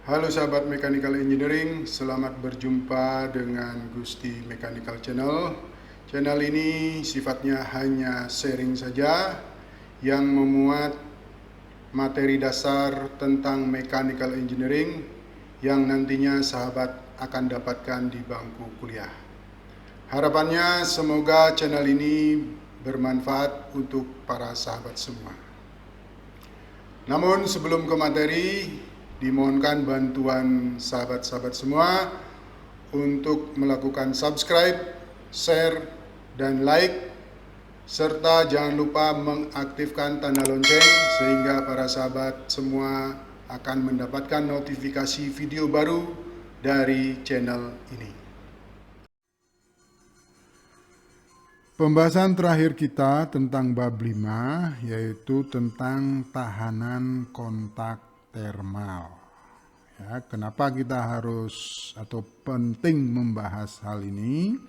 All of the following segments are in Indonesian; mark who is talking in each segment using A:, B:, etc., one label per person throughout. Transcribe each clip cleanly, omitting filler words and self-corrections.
A: Halo sahabat Mechanical Engineering, selamat berjumpa dengan Gusti Mechanical Channel. Channel ini sifatnya hanya sharing saja yang memuat materi dasar tentang Mechanical Engineering yang nantinya sahabat akan dapatkan di bangku kuliah. Harapannya semoga channel ini bermanfaat untuk para sahabat semua. Namun sebelum ke materi, dimohonkan bantuan sahabat-sahabat semua untuk melakukan subscribe, share, dan like, serta jangan lupa mengaktifkan tanda lonceng sehingga para sahabat semua akan mendapatkan notifikasi video baru dari channel ini. Pembahasan terakhir kita tentang bab 5 yaitu tentang tahanan kontak termal. Ya, kenapa kita harus atau penting membahas hal ini?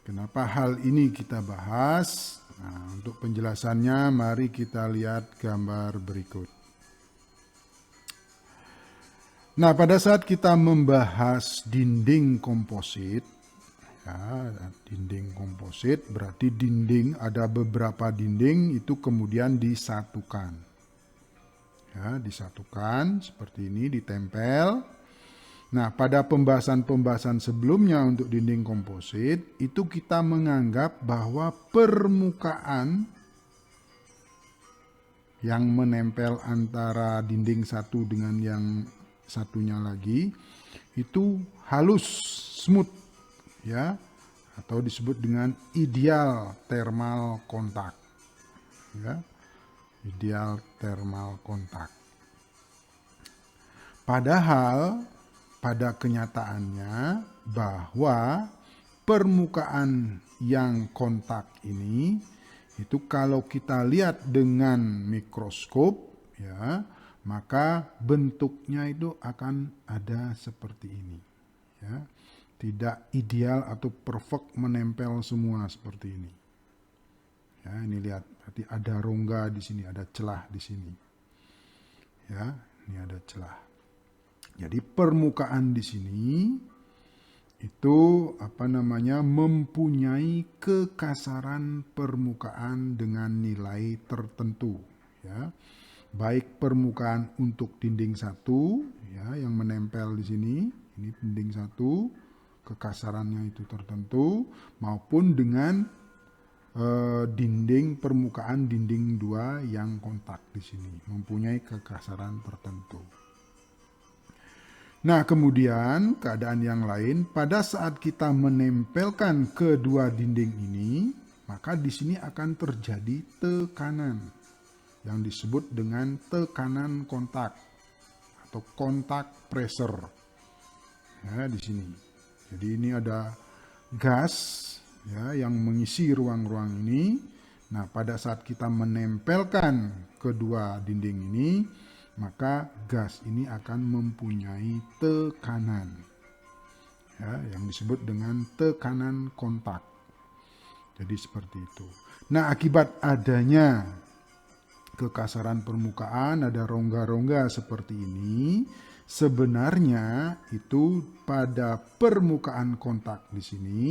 A: Kenapa hal ini kita bahas? Nah, untuk penjelasannya mari kita lihat gambar berikut. Nah, pada saat kita membahas dinding komposit, ya, dinding komposit berarti dinding, ada beberapa dinding itu kemudian disatukan. Ya, disatukan seperti ini, ditempel. Nah, pada pembahasan-pembahasan sebelumnya untuk dinding komposit, itu kita menganggap bahwa permukaan yang menempel antara dinding satu dengan yang satunya lagi, itu halus, smooth, ya, atau disebut dengan ideal thermal kontak. Ya, ideal thermal kontak. Padahal pada kenyataannya bahwa permukaan yang kontak ini itu kalau kita lihat dengan mikroskop, ya, maka bentuknya itu akan ada seperti ini, ya. Tidak ideal atau perfect menempel semua seperti ini. Ya, ini lihat, berarti ada rongga di sini, ada celah di sini. Ya, ini ada celah. Jadi permukaan di sini itu mempunyai kekasaran permukaan dengan nilai tertentu, ya. Baik permukaan untuk dinding satu, ya, yang menempel di sini, ini dinding satu, kekasarannya itu tertentu, maupun dengan dinding permukaan dinding dua yang kontak di sini mempunyai kekasaran tertentu. Nah, kemudian keadaan yang lain, pada saat kita menempelkan kedua dinding ini, maka di sini akan terjadi tekanan yang disebut dengan tekanan kontak atau kontak pressure. Ya, di sini. Jadi ini ada gas, ya, yang mengisi ruang-ruang ini. Nah, pada saat kita menempelkan kedua dinding ini, maka gas ini akan mempunyai tekanan, ya, yang disebut dengan tekanan kontak. Jadi seperti itu. Nah, akibat adanya kekasaran permukaan, ada rongga-rongga seperti ini, sebenarnya itu pada permukaan kontak di sini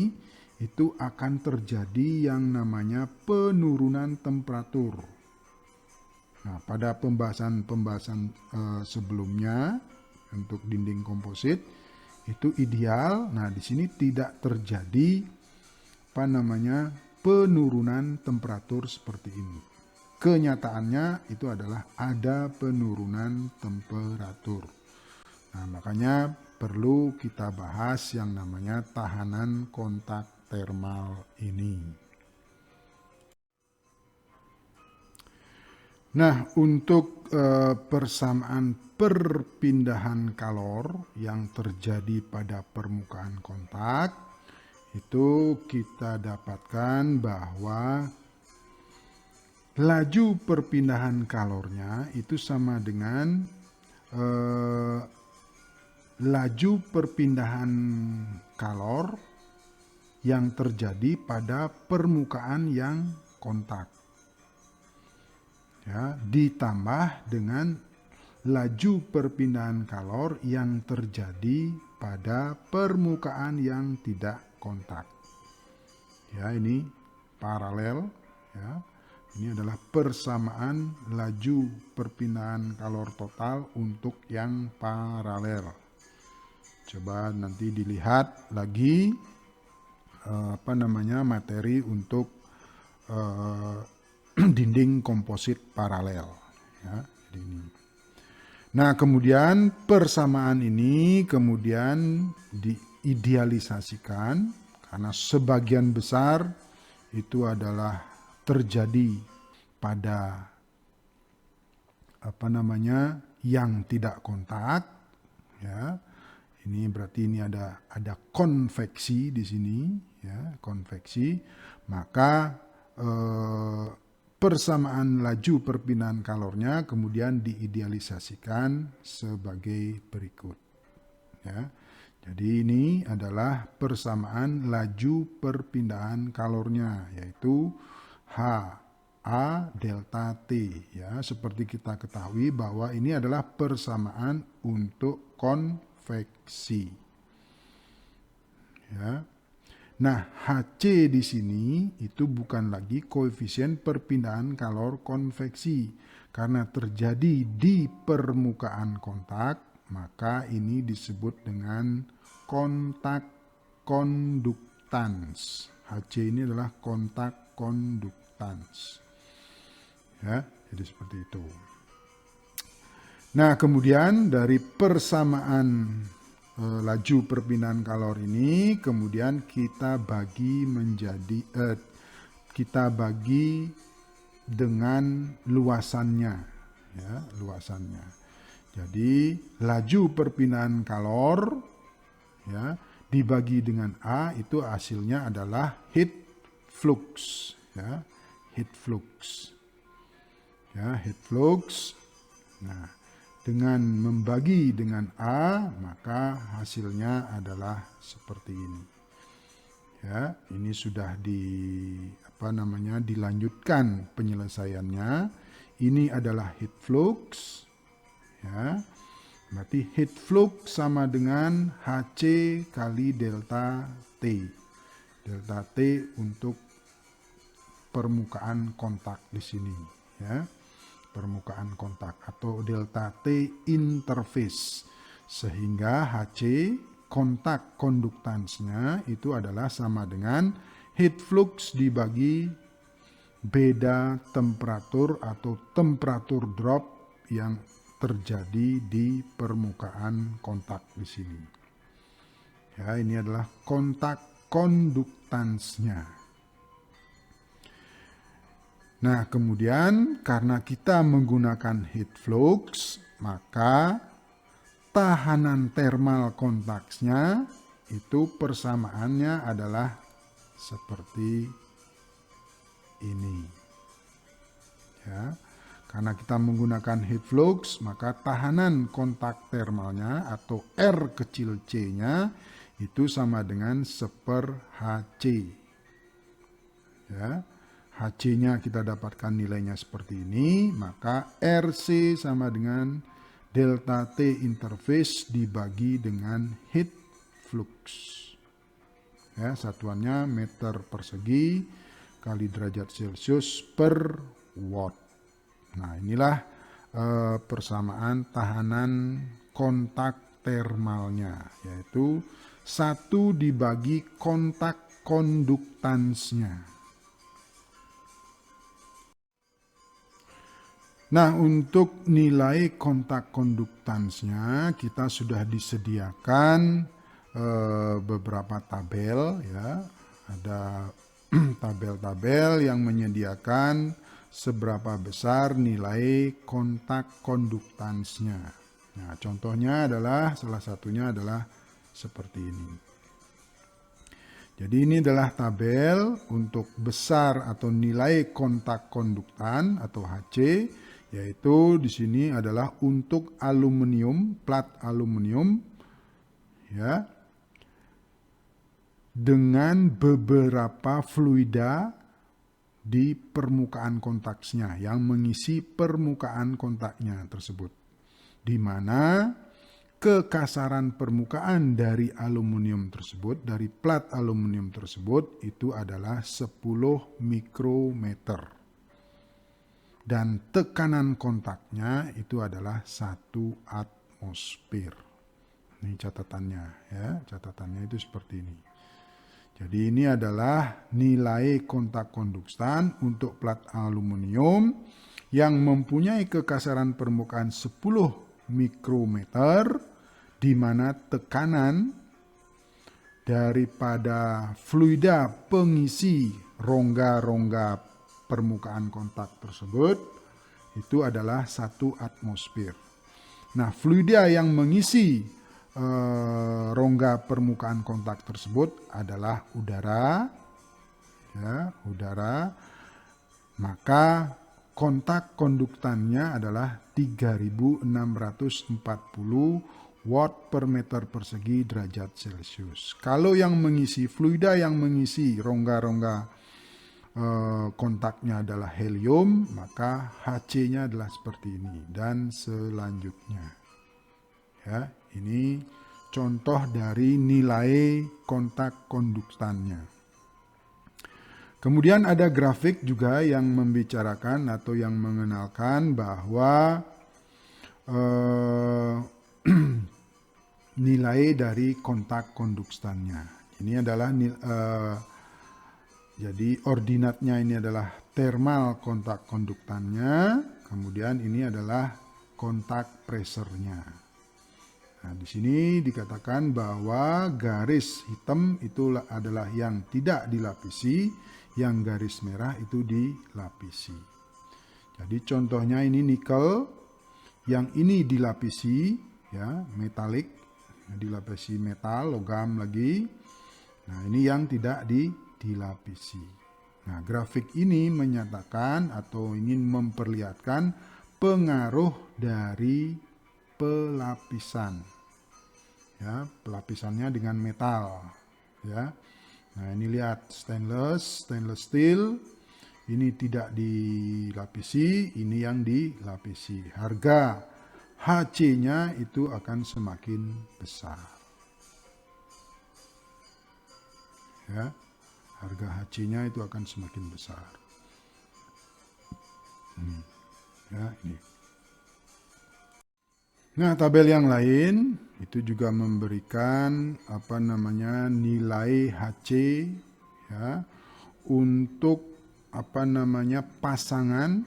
A: itu akan terjadi yang namanya penurunan temperatur. Nah, pada pembahasan sebelumnya untuk dinding komposit itu ideal. Nah, di sini tidak terjadi penurunan temperatur seperti ini. Kenyataannya itu adalah ada penurunan temperatur. Nah, makanya perlu kita bahas yang namanya tahanan kontak termal ini. Nah, untuk persamaan perpindahan kalor yang terjadi pada permukaan kontak, itu kita dapatkan bahwa laju perpindahan kalornya itu sama dengan laju perpindahan kalor yang terjadi pada permukaan yang kontak. Ya, ditambah dengan laju perpindahan kalor yang terjadi pada permukaan yang tidak kontak. Ya, ini paralel, ya. Ini adalah persamaan laju perpindahan kalor total untuk yang paralel. Coba nanti dilihat lagi materi untuk dinding komposit paralel, ya. Jadi ini. Nah, kemudian persamaan ini kemudian diidealisasikan karena sebagian besar itu adalah terjadi pada yang tidak kontak, ya. Ini berarti ini ada konveksi di sini, ya, konveksi. Maka persamaan laju perpindahan kalornya kemudian diidealisasikan sebagai berikut, ya. Jadi ini adalah persamaan laju perpindahan kalornya, yaitu HA delta T, ya. Seperti kita ketahui bahwa ini adalah persamaan untuk konveksi, ya. Nah, HC di sini itu bukan lagi koefisien perpindahan kalor konveksi karena terjadi di permukaan kontak, maka ini disebut dengan kontak konduktans. HC ini adalah kontak konduktans, ya. Jadi seperti itu. Nah, kemudian dari persamaan laju perpindahan kalor ini kemudian kita bagi dengan luasannya, ya, luasannya. Jadi laju perpindahan kalor, ya, dibagi dengan A itu hasilnya adalah heat flux, ya, heat flux, ya, heat flux. Nah, dengan membagi dengan A, maka hasilnya adalah seperti ini. Ya, ini sudah dilanjutkan penyelesaiannya. Ini adalah heat flux, ya. Berarti heat flux sama dengan HC kali delta T. Delta T untuk permukaan kontak di sini, ya. Permukaan kontak atau delta T interface, sehingga HC kontak konduktansnya itu adalah sama dengan heat flux dibagi beda temperatur atau temperatur drop yang terjadi di permukaan kontak di sini. Ya, ini adalah kontak konduktansnya. Nah, kemudian karena kita menggunakan heat flux, maka tahanan thermal kontaksnya itu persamaannya adalah seperti ini. Ya, karena kita menggunakan heat flux, maka tahanan kontak thermalnya atau R kecil C-nya itu sama dengan 1/Hc. Ya. HC-nya kita dapatkan nilainya seperti ini, maka RC sama dengan delta T interface dibagi dengan heat flux. Ya, satuannya meter persegi kali derajat Celcius per watt. Nah, inilah persamaan tahanan kontak thermalnya, yaitu 1 dibagi kontak konduktansnya. Nah, untuk nilai kontak konduktansnya kita sudah disediakan beberapa tabel, ya. Ada tabel-tabel yang menyediakan seberapa besar nilai kontak konduktansnya. Nah, contohnya adalah salah satunya adalah seperti ini. Jadi ini adalah tabel untuk besar atau nilai kontak konduktan atau HC. Yaitu di sini adalah untuk aluminium, plat aluminium, ya, dengan beberapa fluida di permukaan kontaknya yang mengisi permukaan kontaknya tersebut. di mana kekasaran permukaan dari aluminium tersebut, dari plat aluminium tersebut itu adalah 10 mikrometer. Dan tekanan kontaknya itu adalah 1 atmosfer. Ini catatannya ya, catatannya itu seperti ini. Jadi ini adalah nilai kontak konduktan untuk plat aluminium yang mempunyai kekasaran permukaan 10 mikrometer, di mana tekanan daripada fluida pengisi rongga-rongga permukaan kontak tersebut itu adalah 1 atmosfer. Nah, fluida yang mengisi rongga permukaan kontak tersebut adalah udara, ya, udara. Maka kontak konduktannya adalah 3640 watt per meter persegi derajat Celcius. Kalau yang mengisi, fluida yang mengisi rongga-rongga kontaknya adalah helium, maka Hc-nya adalah seperti ini dan selanjutnya. Ya, ini contoh dari nilai kontak konduktannya. Kemudian ada grafik juga yang membicarakan atau yang mengenalkan bahwa nilai dari kontak konduktannya. Ini adalah jadi ordinatnya ini adalah thermal kontak konduktannya, kemudian ini adalah kontak pressure-nya. Nah, di sini dikatakan bahwa garis hitam itu adalah yang tidak dilapisi, yang garis merah itu dilapisi. Jadi contohnya ini nikel, yang ini dilapisi, ya, metalik, dilapisi metal, logam lagi. Nah, ini yang tidak dilapisi. Nah, grafik ini menyatakan atau ingin memperlihatkan pengaruh dari pelapisan, ya, pelapisannya dengan metal, ya. Nah, ini lihat stainless steel, ini tidak dilapisi, ini yang dilapisi. Harga Hc-nya itu akan semakin besar, ya. Harga Hc-nya itu akan semakin besar. Ya, ini. Nah, tabel yang lain itu juga memberikan nilai Hc, ya, untuk pasangan,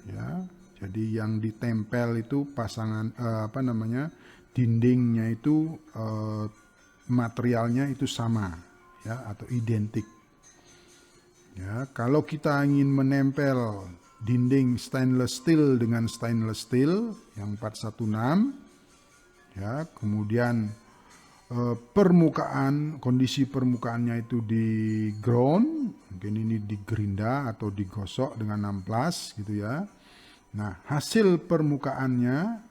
A: ya. Jadi yang ditempel itu pasangan dindingnya itu materialnya itu sama, ya, atau identik. Ya, kalau kita ingin menempel dinding stainless steel dengan stainless steel yang 416, ya, kemudian kondisi permukaannya itu di ground, mungkin ini digerinda atau digosok dengan amplas gitu ya. Nah, hasil permukaannya,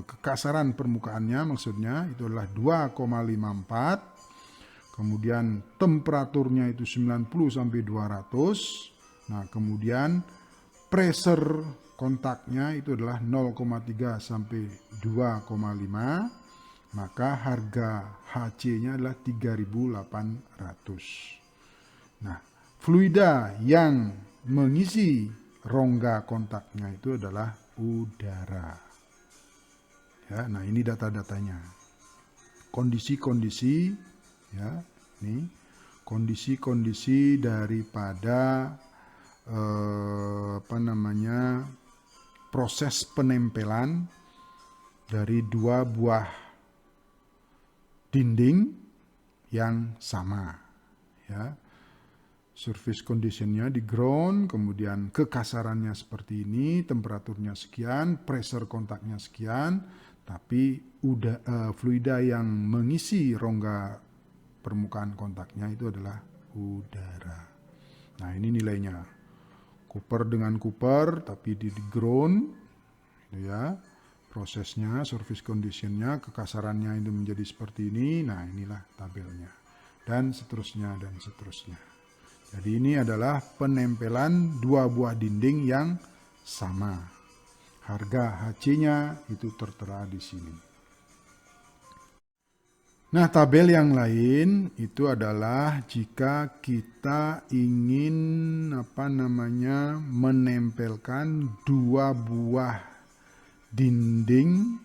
A: kekasaran permukaannya maksudnya itu adalah 2,54, kemudian temperaturnya itu 90 sampai 200. Nah, kemudian pressure kontaknya itu adalah 0,3 sampai 2,5, maka harga Hc-nya adalah 3.800. Nah, fluida yang mengisi rongga kontaknya itu adalah udara. Ya, nah ini data-datanya. Kondisi-kondisi, ya, ini kondisi-kondisi daripada proses penempelan dari dua buah dinding yang sama, ya. Surface conditionnya di ground, kemudian kekasarannya seperti ini, temperaturnya sekian, pressure kontaknya sekian, tapi fluida yang mengisi rongga permukaan kontaknya itu adalah udara. Nah, ini nilainya. Cooper dengan cooper tapi di ground, gitu ya. Prosesnya, surface conditionnya, kekasarannya itu menjadi seperti ini. Nah, inilah tabelnya. Dan seterusnya dan seterusnya. Jadi ini adalah penempelan dua buah dinding yang sama. harga HC-nya itu tertera di sini. Nah, tabel yang lain itu adalah jika kita ingin menempelkan dua buah dinding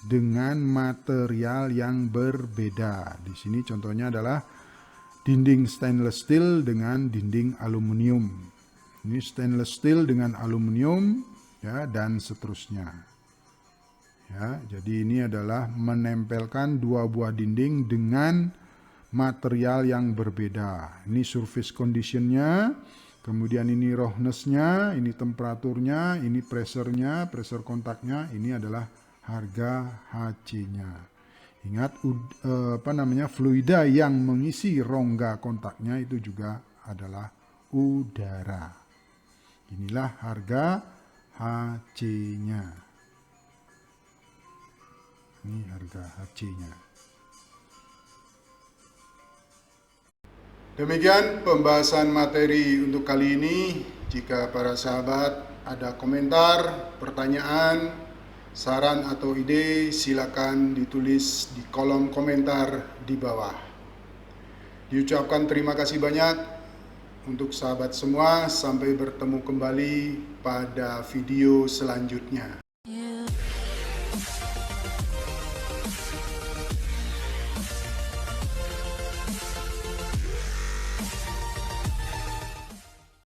A: dengan material yang berbeda. Di sini contohnya adalah dinding stainless steel dengan dinding aluminium. Ini stainless steel dengan aluminium ya, dan seterusnya. Ya, jadi ini adalah menempelkan dua buah dinding dengan material yang berbeda. Ini surface conditionnya, kemudian ini roughness-nya, ini temperaturnya, ini pressure-nya, pressure kontaknya, ini adalah harga HC-nya. Ingat fluida yang mengisi rongga kontaknya itu juga adalah udara. Inilah harga HC-nya. Ini harga HC-nya. Demikian pembahasan materi untuk kali ini. Jika para sahabat ada komentar, pertanyaan, saran atau ide, silakan ditulis di kolom komentar di bawah. Diucapkan terima kasih banyak untuk sahabat semua. Sampai bertemu kembali pada video selanjutnya.